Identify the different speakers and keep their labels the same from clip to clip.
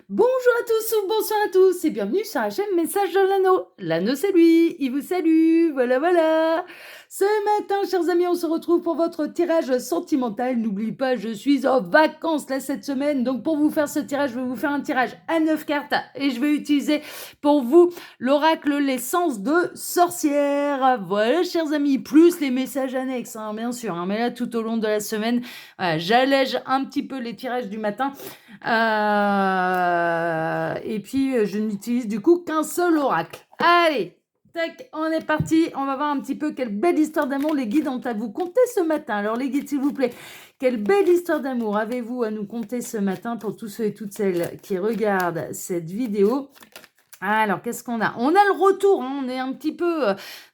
Speaker 1: Bonjour à tous ou bonsoir à tous et bienvenue sur la chaîne Message de l'Anneau. L'Anneau c'est lui, il vous salue, voilà. Ce matin, chers amis, on se retrouve pour votre tirage sentimental. N'oubliez pas, je suis en vacances là cette semaine, donc pour vous faire ce tirage, je vais vous faire un tirage à 9 cartes et je vais utiliser pour vous l'oracle l'essence de sorcière. Voilà, chers amis, plus les messages annexes, hein, bien sûr, hein, mais là tout au long de la semaine, voilà, j'allège un petit peu les tirages du matin. Et puis, je n'utilise du coup qu'un seul oracle. Allez, tac, on est parti. On va voir un petit peu quelle belle histoire d'amour les guides ont à vous conter ce matin. Alors les guides, s'il vous plaît, quelle belle histoire d'amour avez-vous à nous conter ce matin pour tous ceux et toutes celles qui regardent cette vidéo? Alors, qu'est-ce qu'on a? On a le retour, hein, on est un petit peu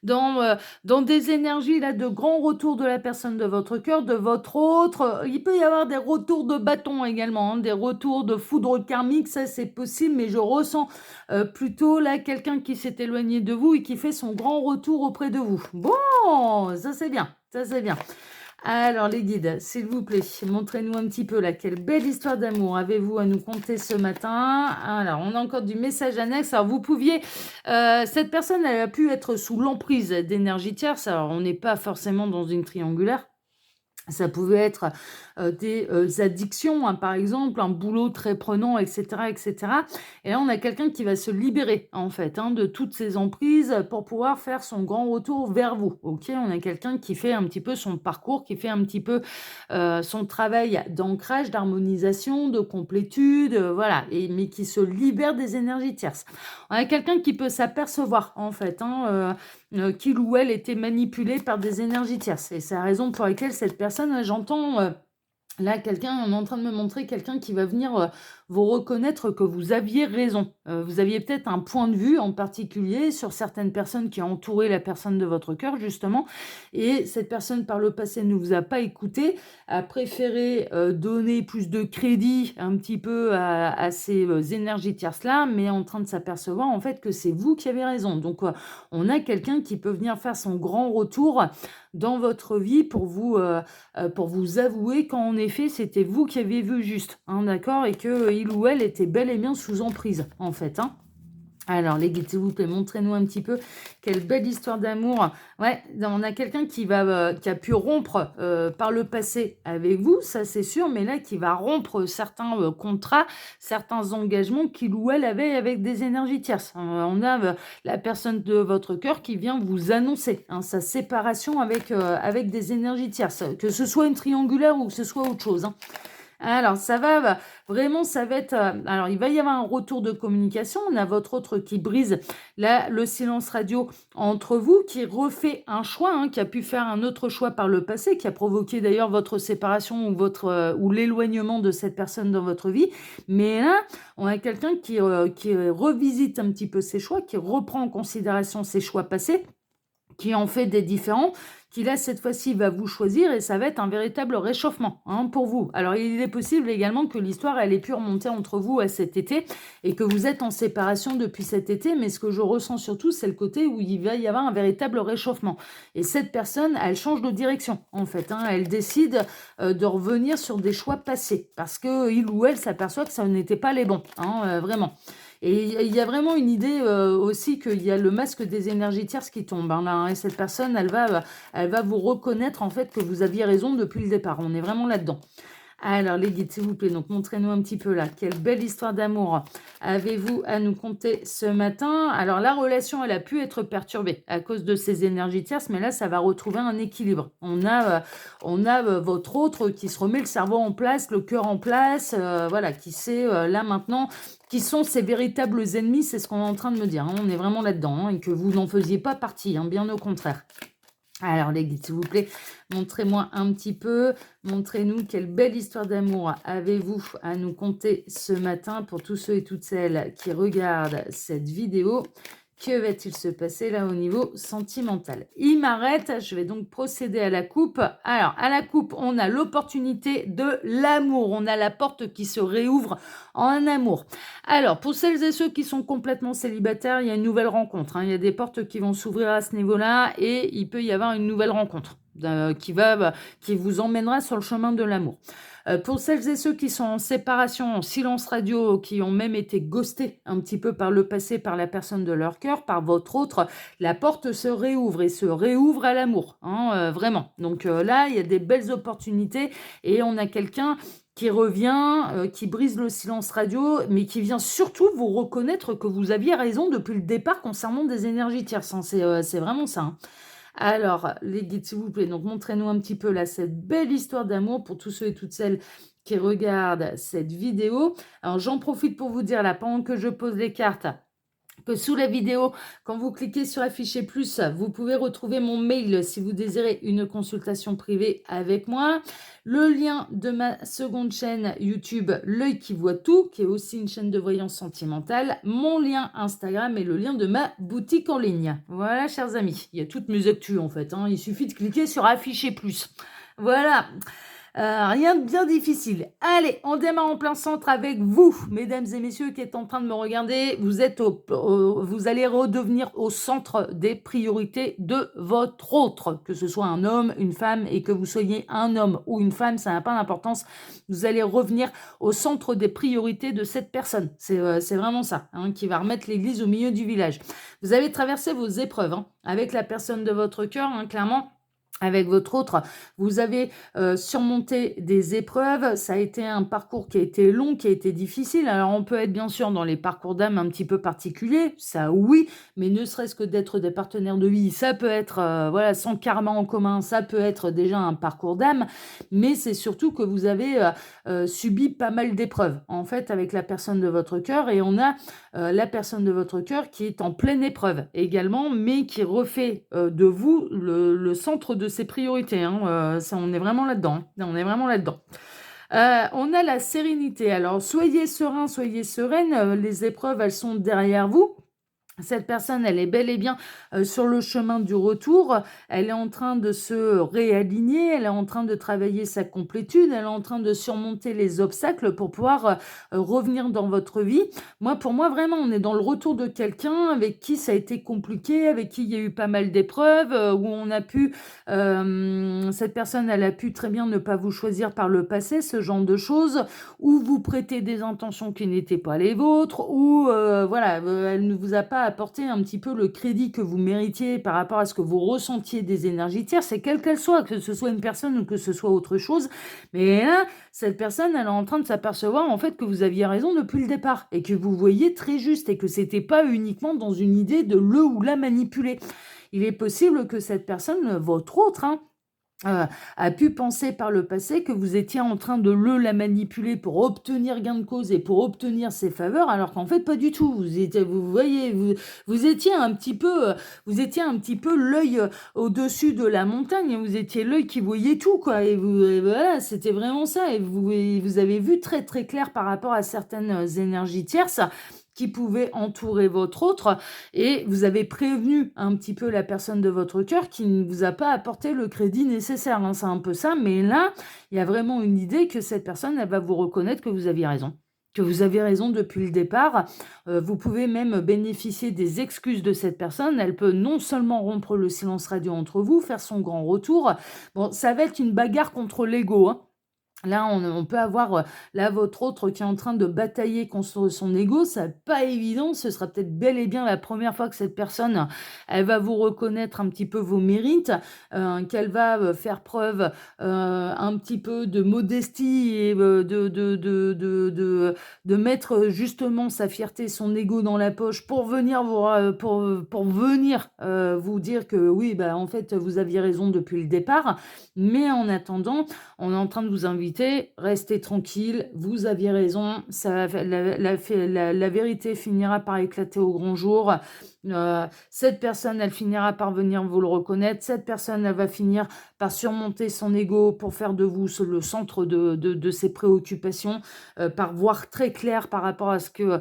Speaker 1: dans des énergies là, de grands retours de la personne de votre cœur, de votre autre. Il peut y avoir des retours de bâton également, hein, des retours de foudre karmique, ça c'est possible, mais je ressens plutôt là quelqu'un qui s'est éloigné de vous et qui fait son grand retour auprès de vous. Bon, ça c'est bien, ça c'est bien. Alors les guides, s'il vous plaît, montrez-nous un petit peu là, quelle belle histoire d'amour avez-vous à nous conter ce matin? Alors, on a encore du message annexe. Alors, vous pouviez, cette personne, elle a pu être sous l'emprise d'énergie tierce. Alors, on n'est pas forcément dans une triangulaire. Ça pouvait être des addictions, hein, par exemple, un boulot très prenant, etc., etc. Et là, on a quelqu'un qui va se libérer, en fait, hein, de toutes ces emprises pour pouvoir faire son grand retour vers vous. Ok, on a quelqu'un qui fait un petit peu son parcours, qui fait un petit peu son travail d'ancrage, d'harmonisation, de complétude, voilà, mais qui se libère des énergies tierces. On a quelqu'un qui peut s'apercevoir, en fait, hein, qu'il ou elle était manipulé par des énergies tierces. Et c'est la raison pour laquelle cette personne, j'entends là quelqu'un, on est en train de me montrer quelqu'un qui va venir vous reconnaître que vous aviez raison. Vous aviez peut-être un point de vue en particulier sur certaines personnes qui ont entouré la personne de votre cœur, justement. Et cette personne, par le passé, ne vous a pas écouté, a préféré donner plus de crédit un petit peu à ces énergies tierces-là, mais est en train de s'apercevoir en fait que c'est vous qui avez raison. Donc, on a quelqu'un qui peut venir faire son grand retour dans votre vie pour vous avouer qu'en effet, c'était vous qui avez vu juste, hein, d'accord? Et que il ou elle était bel et bien sous emprise, en fait, hein. Alors, les guides, s'il vous plaît, montrez-nous un petit peu quelle belle histoire d'amour. Ouais, on a quelqu'un qui a pu rompre par le passé avec vous, ça c'est sûr, mais là, qui va rompre certains contrats, certains engagements qu'il ou elle avait avec des énergies tierces. On a la personne de votre cœur qui vient vous annoncer, hein, sa séparation avec des énergies tierces, que ce soit une triangulaire ou que ce soit autre chose, hein. Alors, vraiment, ça va être. Alors, il va y avoir un retour de communication. On a votre autre qui brise là, le silence radio entre vous, qui refait un choix, hein, qui a pu faire un autre choix par le passé, qui a provoqué d'ailleurs votre séparation ou l'éloignement de cette personne dans votre vie. Mais là, on a quelqu'un qui revisite un petit peu ses choix, qui reprend en considération ses choix passés, qui en fait des différents, qui là, cette fois-ci, va vous choisir et ça va être un véritable réchauffement, hein, pour vous. Alors, il est possible également que l'histoire, elle ait pu remonter entre vous à cet été et que vous êtes en séparation depuis cet été, mais ce que je ressens surtout, c'est le côté où il va y avoir un véritable réchauffement. Et cette personne, elle change de direction, en fait, hein, elle décide de revenir sur des choix passés parce que il ou elle s'aperçoit que ça n'était pas les bons, hein, vraiment. Et il y a vraiment une idée aussi qu'il y a le masque des énergies tierces qui tombe, hein, là, hein, et cette personne, elle va vous reconnaître en fait que vous aviez raison depuis le départ. On est vraiment là-dedans. Alors les guides, s'il vous plaît, donc montrez-nous un petit peu là, quelle belle histoire d'amour avez-vous à nous conter ce matin? Alors la relation, elle a pu être perturbée à cause de ces énergies tierces, mais là, ça va retrouver un équilibre. On a votre autre qui se remet le cerveau en place, le cœur en place, voilà, qui sait là maintenant qui sont ses véritables ennemis, c'est ce qu'on est en train de me dire, hein. On est vraiment là-dedans, hein, et que vous n'en faisiez pas partie, hein, bien au contraire. Alors les guides, s'il vous plaît, montrez-moi un petit peu, montrez-nous quelle belle histoire d'amour avez-vous à nous conter ce matin pour tous ceux et toutes celles qui regardent cette vidéo. Que va-t-il se passer là au niveau sentimental? Il m'arrête, je vais donc procéder à la coupe. Alors, à la coupe, on a l'opportunité de l'amour. On a la porte qui se réouvre en amour. Alors, pour celles et ceux qui sont complètement célibataires, il y a une nouvelle rencontre, hein. Il y a des portes qui vont s'ouvrir à ce niveau-là et il peut y avoir une nouvelle rencontre. qui vous emmènera sur le chemin de l'amour. Pour celles et ceux qui sont en séparation, en silence radio, qui ont même été ghostés un petit peu par le passé par la personne de leur cœur, par votre autre, la porte se réouvre et se réouvre à l'amour, hein, vraiment. Donc là, il y a des belles opportunités et on a quelqu'un qui revient, qui brise le silence radio, mais qui vient surtout vous reconnaître que vous aviez raison depuis le départ concernant des énergies tierces, hein. C'est vraiment ça, hein. Alors, les guides, s'il vous plaît, donc montrez-nous un petit peu là cette belle histoire d'amour pour tous ceux et toutes celles qui regardent cette vidéo. Alors, j'en profite pour vous dire là, pendant que je pose les cartes, que sous la vidéo, quand vous cliquez sur afficher plus, vous pouvez retrouver mon mail si vous désirez une consultation privée avec moi. Le lien de ma seconde chaîne YouTube, L'œil qui voit tout, qui est aussi une chaîne de voyance sentimentale. Mon lien Instagram et le lien de ma boutique en ligne. Voilà, chers amis. Il y a toutes mes actus en fait, hein. Il suffit de cliquer sur afficher plus. Voilà. Rien de bien difficile. Allez, on démarre en plein centre avec vous, mesdames et messieurs qui êtes en train de me regarder. Vous allez redevenir au centre des priorités de votre autre, que ce soit un homme, une femme, et que vous soyez un homme ou une femme, ça n'a pas d'importance. Vous allez revenir au centre des priorités de cette personne. C'est vraiment ça, hein, qui va remettre l'église au milieu du village. Vous avez traversé vos épreuves, hein, avec la personne de votre cœur, hein, clairement. Avec votre autre, vous avez surmonté des épreuves. Ça a été un parcours qui a été long, qui a été difficile. Alors, on peut être bien sûr dans les parcours d'âme un petit peu particuliers, ça oui, mais ne serait-ce que d'être des partenaires de vie, ça peut être, voilà, sans karma en commun, ça peut être déjà un parcours d'âme, mais c'est surtout que vous avez subi pas mal d'épreuves, en fait, avec la personne de votre cœur, et on a la personne de votre cœur qui est en pleine épreuve également, mais qui refait de vous le centre de ses priorités, hein. Ça, on est vraiment là-dedans, hein. On est vraiment là-dedans. On a la sérénité. Alors, soyez serein, soyez sereine. Les épreuves, elles sont derrière vous. Cette personne, elle est bel et bien sur le chemin du retour. Elle est en train de se réaligner, elle est en train de travailler sa complétude, elle est en train de surmonter les obstacles pour pouvoir revenir dans votre vie. Pour moi, vraiment, on est dans le retour de quelqu'un avec qui ça a été compliqué, avec qui il y a eu pas mal d'épreuves, où on a pu, cette personne, elle a pu très bien ne pas vous choisir par le passé, ce genre de choses, ou vous prêter des intentions qui n'étaient pas les vôtres, ou voilà, elle ne vous a pas apporter un petit peu le crédit que vous méritiez par rapport à ce que vous ressentiez des énergies tierces, c'est quelle qu'elle soit, que ce soit une personne ou que ce soit autre chose. Mais là, cette personne, elle est en train de s'apercevoir en fait que vous aviez raison depuis le départ et que vous voyez très juste et que c'était pas uniquement dans une idée de le ou la manipuler. Il est possible que cette personne, votre autre, hein, a pu penser par le passé que vous étiez en train de la manipuler pour obtenir gain de cause et pour obtenir ses faveurs, alors qu'en fait pas du tout. Vous étiez un petit peu l'œil au-dessus de la montagne, vous étiez l'œil qui voyait tout, quoi. Et voilà, c'était vraiment ça. Et vous avez vu très très clair par rapport à certaines énergies tierces qui pouvait entourer votre autre, et vous avez prévenu un petit peu la personne de votre cœur qui ne vous a pas apporté le crédit nécessaire, hein. C'est un peu ça, mais là, il y a vraiment une idée que cette personne, elle va vous reconnaître que vous aviez raison. Que vous avez raison depuis le départ. Vous pouvez même bénéficier des excuses de cette personne. Elle peut non seulement rompre le silence radio entre vous, faire son grand retour. Bon, ça va être une bagarre contre l'ego, hein. Là, on peut avoir là votre autre qui est en train de batailler contre son ego, ça n'est pas évident. Ce sera peut-être bel et bien la première fois que cette personne, elle va vous reconnaître un petit peu vos mérites, qu'elle va faire preuve un petit peu de modestie et de mettre justement sa fierté, son ego dans la poche pour venir pour venir vous dire que oui, bah en fait vous aviez raison depuis le départ. Mais en attendant, on est en train de vous inviter. Restez tranquille, vous aviez raison, la vérité finira par éclater au grand jour. Cette personne, elle finira par venir vous le reconnaître. Cette personne, elle va finir par surmonter son ego pour faire de vous le centre de ses préoccupations, par voir très clair par rapport à ce que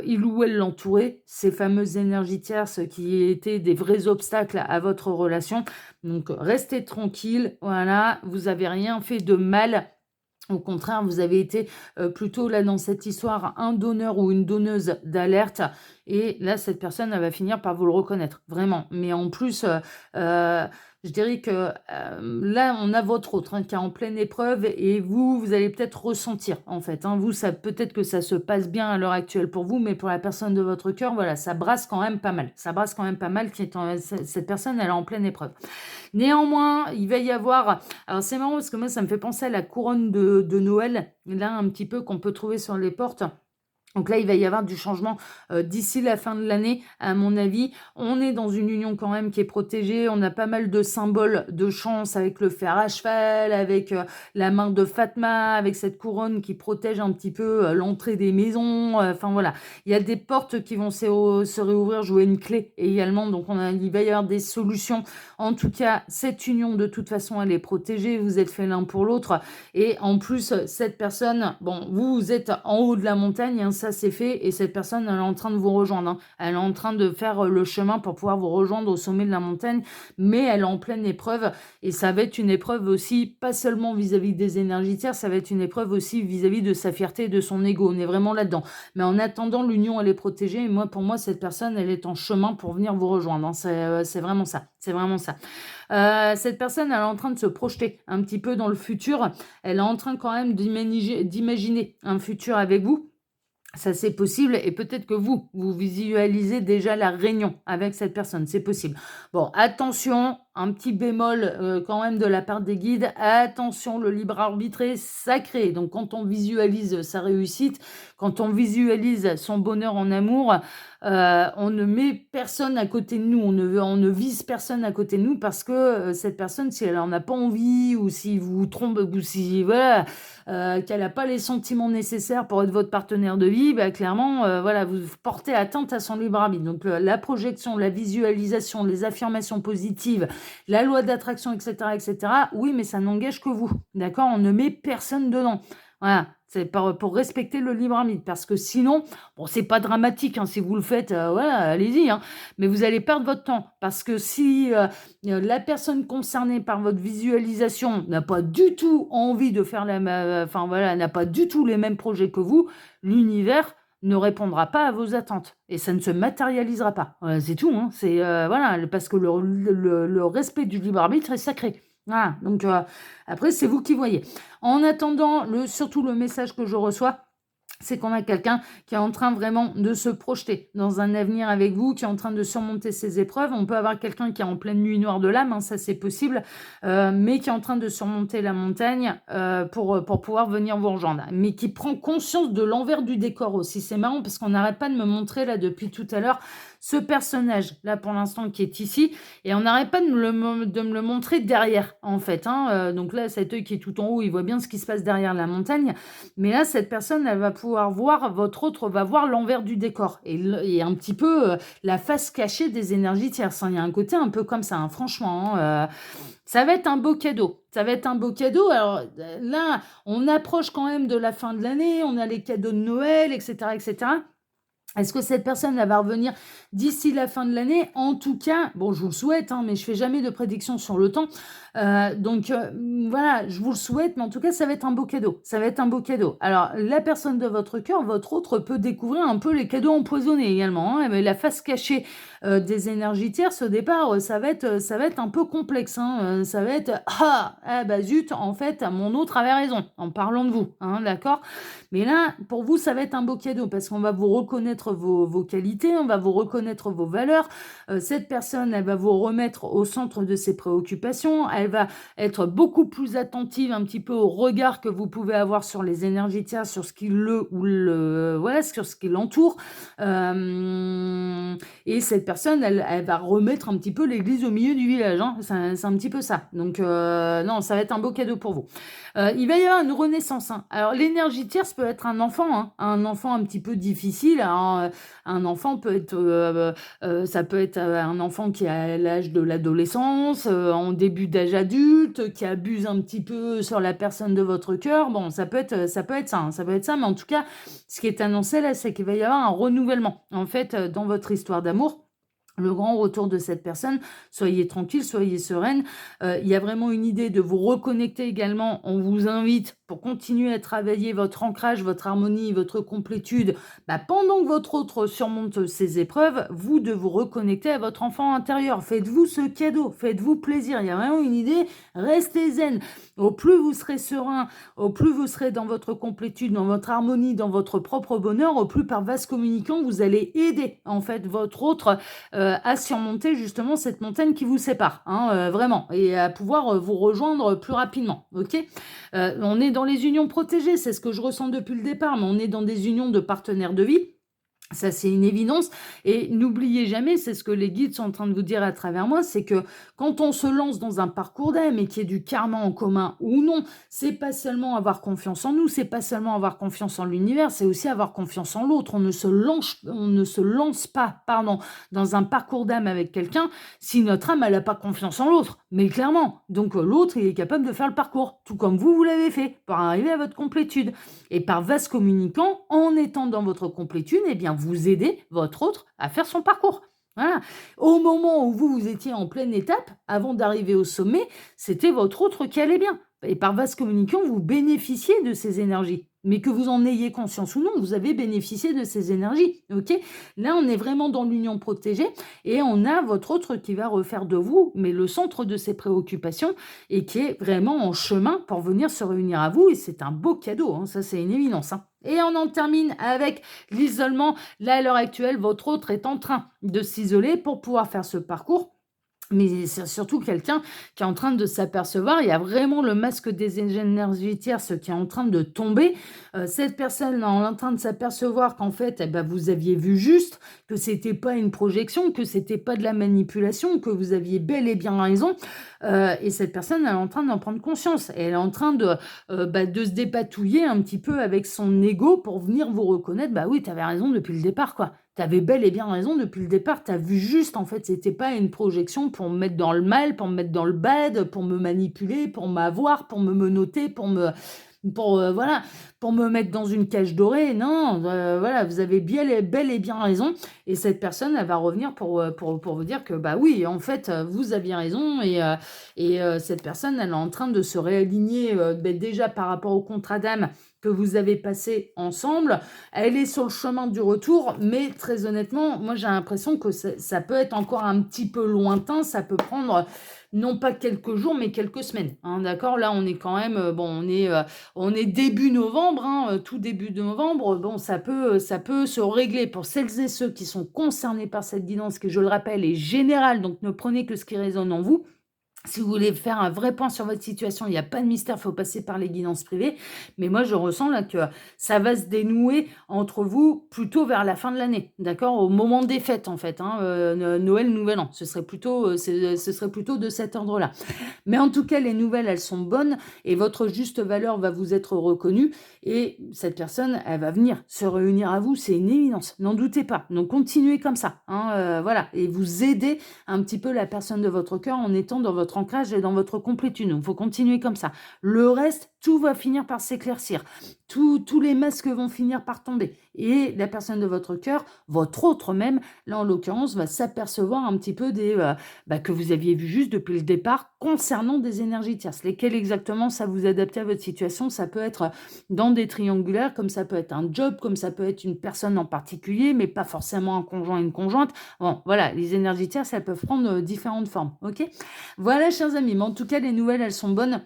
Speaker 1: il ou elle l'entourait, ces fameuses énergies tierces qui étaient des vrais obstacles à votre relation. Donc, restez tranquille, voilà, vous avez rien fait de mal. Au contraire, vous avez été plutôt là dans cette histoire un donneur ou une donneuse d'alerte, et là cette personne elle va finir par vous le reconnaître, vraiment. Mais en plus, je dirais que là, on a votre autre qui est en pleine épreuve et vous allez peut-être ressentir en fait. Vous, ça peut-être que ça se passe bien à l'heure actuelle pour vous, mais pour la personne de votre cœur, voilà, ça brasse quand même pas mal. Ça brasse quand même pas mal cette personne, elle est en pleine épreuve. Néanmoins, il va y avoir... Alors c'est marrant parce que moi, ça me fait penser à la couronne de Noël, là un petit peu qu'on peut trouver sur les portes. Donc là, il va y avoir du changement d'ici la fin de l'année, à mon avis. On est dans une union quand même qui est protégée. On a pas mal de symboles de chance avec le fer à cheval, avec la main de Fatma, avec cette couronne qui protège un petit peu l'entrée des maisons. Enfin voilà, il y a des portes qui vont se réouvrir, jouer une clé également. Donc il va y avoir des solutions. En tout cas, cette union, de toute façon, elle est protégée. Vous êtes fait l'un pour l'autre. Et en plus, cette personne, bon, vous êtes en haut de la montagne, ça c'est fait, et cette personne, elle est en train de vous rejoindre. Elle est en train de faire le chemin pour pouvoir vous rejoindre au sommet de la montagne, mais elle est en pleine épreuve, et ça va être une épreuve aussi, pas seulement vis-à-vis des énergies tiers, ça va être une épreuve aussi vis-à-vis de sa fierté et de son ego. On est vraiment là-dedans. Mais en attendant, l'union, elle est protégée, et pour moi, cette personne, elle est en chemin pour venir vous rejoindre. C'est vraiment ça. C'est vraiment ça. Cette personne, elle est en train de se projeter un petit peu dans le futur. Elle est en train quand même d'imaginer un futur avec vous. Ça, c'est possible, et peut-être que vous visualisez déjà la réunion avec cette personne, c'est possible. Bon, attention, un petit bémol quand même de la part des guides, attention, le libre arbitre est sacré. Donc quand on visualise sa réussite, quand on visualise son bonheur en amour, on ne met personne à côté de nous, on ne vise personne à côté de nous, parce que cette personne, si elle en a pas envie, ou si vous trompe, ou si voilà, qu'elle n'a pas les sentiments nécessaires pour être votre partenaire de vie, clairement, voilà, vous portez atteinte à son libre arbitre. Donc la projection, la visualisation, les affirmations positives, la loi d'attraction, etc., etc., oui, mais ça n'engage que vous, d'accord? On ne met personne dedans. Voilà, c'est pour respecter le libre arbitre, parce que sinon, bon, c'est pas dramatique, si vous le faites, voilà, allez-y, mais vous allez perdre votre temps, parce que si la personne concernée par votre visualisation n'a pas du tout envie de faire enfin voilà, n'a pas du tout les mêmes projets que vous, l'univers ne répondra pas à vos attentes, et ça ne se matérialisera pas. C'est tout, c'est voilà, parce que le respect du libre arbitre est sacré. Voilà, donc après, c'est vous qui voyez. En attendant, surtout le message que je reçois, c'est qu'on a quelqu'un qui est en train vraiment de se projeter dans un avenir avec vous, qui est en train de surmonter ses épreuves. On peut avoir quelqu'un qui est en pleine nuit noire de l'âme, ça c'est possible, mais qui est en train de surmonter la montagne pour pouvoir venir vous rejoindre. Mais qui prend conscience de l'envers du décor aussi. C'est marrant parce qu'on n'arrête pas de me montrer là depuis tout à l'heure ce personnage là pour l'instant qui est ici, et on n'arrête pas de me le montrer derrière en fait. Donc là, cet œil qui est tout en haut, il voit bien ce qui se passe derrière la montagne. Mais là, cette personne, elle va pouvoir voir, votre autre va voir l'envers du décor, et un petit peu la face cachée des énergies tierces. Il y a un côté un peu comme ça, franchement. Ça va être un beau cadeau. Ça va être un beau cadeau. Alors là, on approche quand même de la fin de l'année, on a les cadeaux de Noël, etc., etc. Est-ce que cette personne, elle va revenir d'ici la fin de l'année? En tout cas, bon, je vous le souhaite, mais je fais jamais de prédiction sur le temps. Donc voilà, je vous le souhaite, mais en tout cas, ça va être un beau cadeau. Ça va être un beau cadeau. Alors, la personne de votre cœur, votre autre, peut découvrir un peu les cadeaux empoisonnés également. Mais la face cachée des énergies tierces, au départ, ça va être un peu complexe. Ça va être zut, en fait, mon autre avait raison en parlant de vous. D'accord? Mais là, pour vous, ça va être un beau cadeau, parce qu'on va vous reconnaître vos qualités, on va vous reconnaître vos valeurs. Cette personne, elle va vous remettre au centre de ses préoccupations. Elle va être beaucoup plus attentive un petit peu au regard que vous pouvez avoir sur les énergies tierces, sur ce qui sur ce qui l'entoure. Et cette personne, elle va remettre un petit peu l'église au milieu du village. C'est un petit peu ça. Donc non, ça va être un beau cadeau pour vous. Il va y avoir une renaissance. Alors l'énergie tierce peut être un enfant un petit peu difficile. Alors, un enfant peut être, ça peut être un enfant qui a l'âge de l'adolescence, en début d'âge adulte, qui abuse un petit peu sur la personne de votre cœur. Bon, ça peut être ça, mais en tout cas, ce qui est annoncé là, c'est qu'il va y avoir un renouvellement, en fait, dans votre histoire d'amour. Le grand retour de cette personne, soyez tranquille, soyez sereine. Il y a vraiment une idée de vous reconnecter également. On vous invite, pour continuer à travailler votre ancrage, votre harmonie, votre complétude, pendant que votre autre surmonte ces épreuves, vous de vous reconnecter à votre enfant intérieur. Faites-vous ce cadeau, faites-vous plaisir. Il y a vraiment une idée, restez zen. Au plus vous serez serein, au plus vous serez dans votre complétude, dans votre harmonie, dans votre propre bonheur, au plus par vase communicant, vous allez aider en fait votre autre à surmonter justement cette montagne qui vous sépare, vraiment, et à pouvoir vous rejoindre plus rapidement, ok. On est dans les unions protégées, c'est ce que je ressens depuis le départ, mais on est dans des unions de partenaires de vie. Ça, c'est une évidence. Et n'oubliez jamais, c'est ce que les guides sont en train de vous dire à travers moi, c'est que quand on se lance dans un parcours d'âme et qu'il y ait du karma en commun ou non, c'est pas seulement avoir confiance en nous, c'est pas seulement avoir confiance en l'univers, c'est aussi avoir confiance en l'autre. On ne se lance pas, dans un parcours d'âme avec quelqu'un si notre âme, elle n'a pas confiance en l'autre. Mais clairement, donc l'autre, il est capable de faire le parcours, tout comme vous l'avez fait, pour arriver à votre complétude. Et par vase communicant, en étant dans votre complétude, eh bien, vous aidez votre autre à faire son parcours. Voilà. Au moment où vous étiez en pleine étape, avant d'arriver au sommet, c'était votre autre qui allait bien. Et par vase communicant, vous bénéficiez de ces énergies. Mais que vous en ayez conscience ou non, vous avez bénéficié de ces énergies. Ok. Là, on est vraiment dans l'union protégée et on a votre autre qui va refaire de vous, mais le centre de ses préoccupations et qui est vraiment en chemin pour venir se réunir à vous. Et c'est un beau cadeau, ça c'est une évidence. Et on en termine avec l'isolement. Là, à l'heure actuelle, votre autre est en train de s'isoler pour pouvoir faire ce parcours. Mais c'est surtout quelqu'un qui est en train de s'apercevoir, il y a vraiment le masque des énergies tierces qui est en train de tomber. Cette personne est en train de s'apercevoir qu'en fait, vous aviez vu juste, que c'était pas une projection, que c'était pas de la manipulation, que vous aviez bel et bien raison. Et cette personne, elle est en train d'en prendre conscience. Et elle est en train de se dépatouiller un petit peu avec son ego pour venir vous reconnaître. Bah oui, tu avais raison depuis le départ, quoi. T'avais bel et bien raison depuis le départ, t'as vu juste, en fait, c'était pas une projection pour me mettre dans le mal, pour me mettre dans le bad, pour me manipuler, pour m'avoir, pour me menotter, pour me mettre dans une cage dorée. Non, voilà, vous avez bel et bien raison. Et cette personne, elle va revenir pour vous dire que, bah oui, en fait, vous aviez raison. Et cette personne, elle est en train de se réaligner déjà par rapport au contrat d'âme que vous avez passé ensemble. Elle est sur le chemin du retour, mais très honnêtement, moi j'ai l'impression que ça peut être encore un petit peu lointain, ça peut prendre non pas quelques jours, mais quelques semaines. D'accord. Là, on est quand même, on est début novembre, tout début de novembre. Bon, ça peut se régler pour celles et ceux qui sont concernés par cette guidance, qui, je le rappelle, est générale, donc ne prenez que ce qui résonne en vous. Si vous voulez faire un vrai point sur votre situation, il n'y a pas de mystère, il faut passer par les guidances privées. Mais moi, je ressens là que ça va se dénouer entre vous plutôt vers la fin de l'année, d'accord? Au moment des fêtes, en fait, Noël, Nouvel An. Ce serait plutôt de cet ordre-là. Mais en tout cas, les nouvelles, elles sont bonnes et votre juste valeur va vous être reconnue. Et cette personne, elle va venir se réunir à vous, c'est une évidence, n'en doutez pas. Donc, continuez comme ça, voilà. Et vous aidez un petit peu la personne de votre cœur en étant dans votre ancrage et dans votre complétude. Donc, il faut continuer comme ça. Le reste, tout va finir par s'éclaircir. Tous les masques vont finir par tomber. Et la personne de votre cœur, votre autre même, là en l'occurrence, va s'apercevoir un petit peu que vous aviez vu juste depuis le départ concernant des énergies tierces. Lesquelles exactement, ça vous adapte à votre situation. Ça peut être dans des triangulaires, comme ça peut être un job, comme ça peut être une personne en particulier, mais pas forcément un conjoint et une conjointe. Bon, voilà, les énergies tierces, elles peuvent prendre différentes formes. Ok ? Voilà, chers amis. Mais en tout cas, les nouvelles, elles sont bonnes.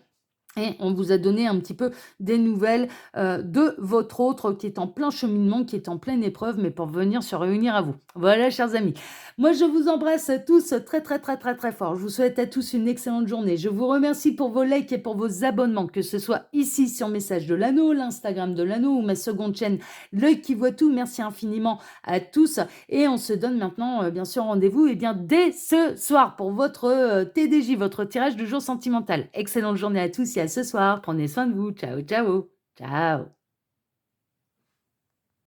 Speaker 1: Et on vous a donné un petit peu des nouvelles de votre autre qui est en plein cheminement, qui est en pleine épreuve, mais pour venir se réunir à vous. Voilà, chers amis. Moi, je vous embrasse tous très, très, très, très, très fort. Je vous souhaite à tous une excellente journée. Je vous remercie pour vos likes et pour vos abonnements, que ce soit ici sur Message de l'Anneau, l'Instagram de l'Anneau ou ma seconde chaîne, L'Œil qui voit tout. Merci infiniment à tous. Et on se donne maintenant, bien sûr, rendez-vous dès ce soir pour votre TDJ, votre tirage du jour sentimental. Excellente journée à tous et à ce soir. Prenez soin de vous. Ciao, ciao. Ciao.